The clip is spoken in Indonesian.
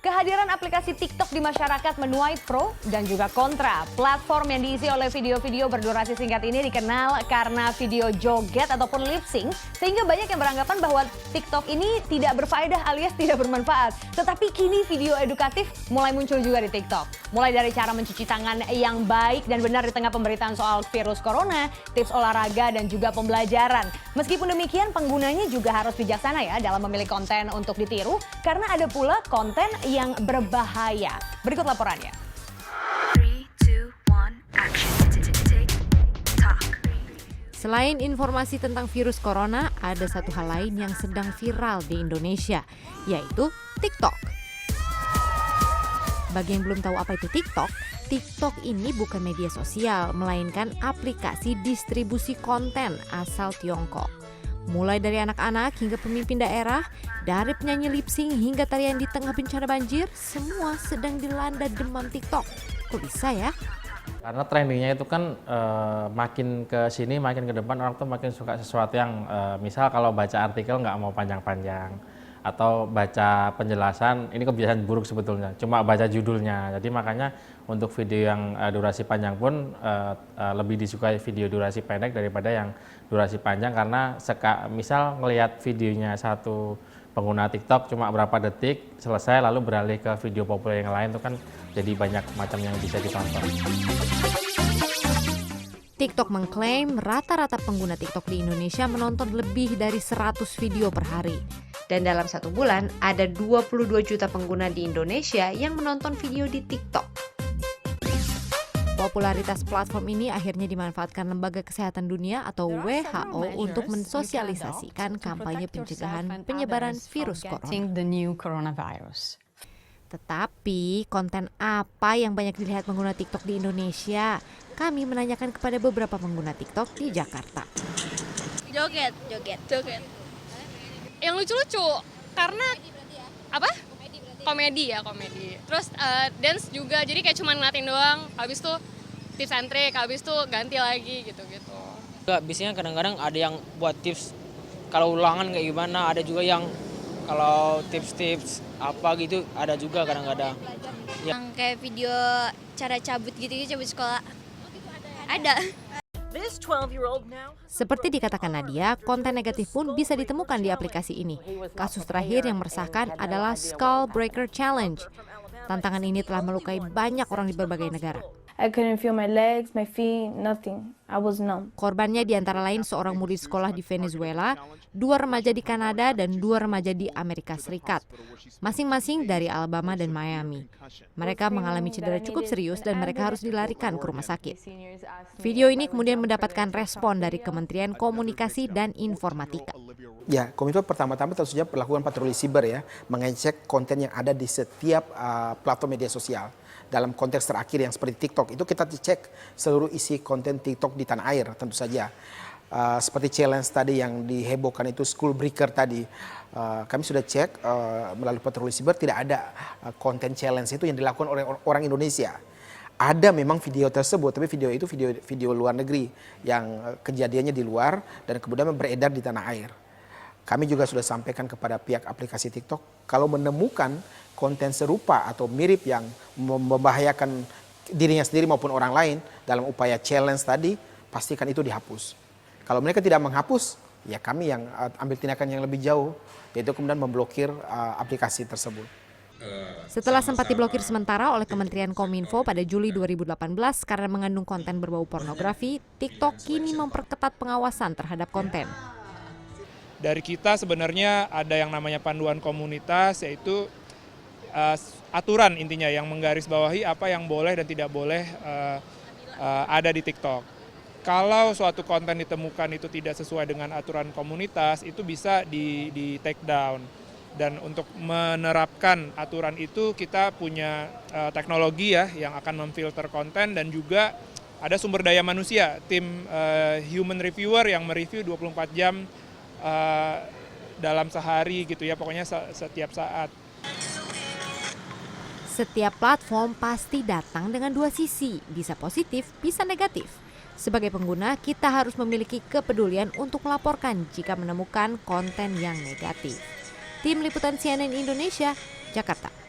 Kehadiran aplikasi TikTok di masyarakat menuai pro dan juga kontra. Platform yang diisi oleh video-video berdurasi singkat ini dikenal karena video joget ataupun lip sync, sehingga banyak yang beranggapan bahwa TikTok ini tidak berfaedah alias tidak bermanfaat. Tetapi kini video edukatif mulai muncul juga di TikTok. Mulai dari cara mencuci tangan yang baik dan benar di tengah pemberitaan soal virus corona, tips olahraga dan juga pembelajaran. Meskipun demikian, penggunanya juga harus bijaksana ya dalam memilih konten untuk ditiru, karena ada pula konten yang berbahaya. Berikut laporannya. 3, 2, 1, action. TikTok. Selain informasi tentang virus corona, ada satu hal lain yang sedang viral di Indonesia, yaitu TikTok. Bagi yang belum tahu apa itu TikTok, TikTok ini bukan media sosial, melainkan aplikasi distribusi konten asal Tiongkok. Mulai dari anak-anak hingga pemimpin daerah, dari penyanyi lip sync hingga tarian di tengah bencana banjir, semua sedang dilanda demam TikTok. Kok bisa ya? Karena trendingnya itu kan makin ke sini, makin ke depan orang tuh makin suka sesuatu yang misal kalau baca artikel nggak mau panjang-panjang, atau baca penjelasan, ini kebiasaan buruk sebetulnya, cuma baca judulnya. Jadi makanya untuk video yang durasi panjang pun lebih disukai video durasi pendek daripada yang durasi panjang, karena misal ngelihat videonya satu pengguna TikTok cuma berapa detik, selesai lalu beralih ke video populer yang lain, itu kan jadi banyak macam yang bisa ditonton. TikTok mengklaim rata-rata pengguna TikTok di Indonesia menonton lebih dari 100 video per hari. Dan dalam satu bulan, ada 22 juta pengguna di Indonesia yang menonton video di TikTok. Popularitas platform ini akhirnya dimanfaatkan Lembaga Kesehatan Dunia atau WHO untuk mensosialisasikan kampanye pencegahan penyebaran virus corona. Tetapi konten apa yang banyak dilihat pengguna TikTok di Indonesia? Kami menanyakan kepada beberapa pengguna TikTok di Jakarta. Joget. Yang lucu-lucu karena apa? Komedi. Terus dance juga, jadi kayak cuma ngeliatin doang. Habis itu tips and trick, habis itu ganti lagi gitu-gitu. Biasanya kadang-kadang ada yang buat tips kalau ulangan kayak gimana, ada juga yang kalau tips-tips apa gitu, ada juga kadang-kadang. Yang kayak video cara cabut cabut sekolah. Ada. Seperti dikatakan Nadia, konten negatif pun bisa ditemukan di aplikasi ini. Kasus terakhir yang meresahkan adalah Skull Breaker Challenge. Tantangan ini telah melukai banyak orang di berbagai negara. I couldn't feel my legs, my feet, nothing. I was numb. Korbannya diantara lain seorang murid sekolah di Venezuela, 2 remaja di Kanada, dan 2 remaja di Amerika Serikat. Masing-masing dari Alabama dan Miami. Mereka mengalami cedera cukup serius dan mereka harus dilarikan ke rumah sakit. Video ini kemudian mendapatkan respon dari Kementerian Komunikasi dan Informatika. Ya, Kominfo pertama-tama tentu saja melakukan patroli siber ya, mengecek konten yang ada di setiap platform media sosial. Dalam konteks terakhir yang seperti TikTok, itu kita cek seluruh isi konten TikTok di tanah air tentu saja. Seperti challenge tadi yang dihebohkan itu School Breaker tadi. Kami sudah cek melalui patroli siber, tidak ada konten challenge itu yang dilakukan oleh orang Indonesia. Ada memang video tersebut, tapi video itu video luar negeri yang kejadiannya di luar dan kemudian beredar di tanah air. Kami juga sudah sampaikan kepada pihak aplikasi TikTok, kalau menemukan konten serupa atau mirip yang membahayakan dirinya sendiri maupun orang lain dalam upaya challenge tadi, pastikan itu dihapus. Kalau mereka tidak menghapus, ya kami yang ambil tindakan yang lebih jauh, yaitu kemudian memblokir aplikasi tersebut. Setelah sempat diblokir sementara oleh Kementerian Kominfo pada Juli 2018 karena mengandung konten berbau pornografi, TikTok kini memperketat pengawasan terhadap konten. Dari kita sebenarnya ada yang namanya panduan komunitas, yaitu aturan intinya yang menggarisbawahi apa yang boleh dan tidak boleh ada di TikTok. Kalau suatu konten ditemukan itu tidak sesuai dengan aturan komunitas, itu bisa di take down. Dan untuk menerapkan aturan itu kita punya teknologi ya yang akan memfilter konten, dan juga ada sumber daya manusia, tim human reviewer yang mereview 24 jam dalam sehari gitu ya, pokoknya setiap saat. Setiap platform pasti datang dengan 2 sisi, bisa positif, bisa negatif. Sebagai pengguna, kita harus memiliki kepedulian untuk melaporkan jika menemukan konten yang negatif. Tim Liputan CNN Indonesia, Jakarta.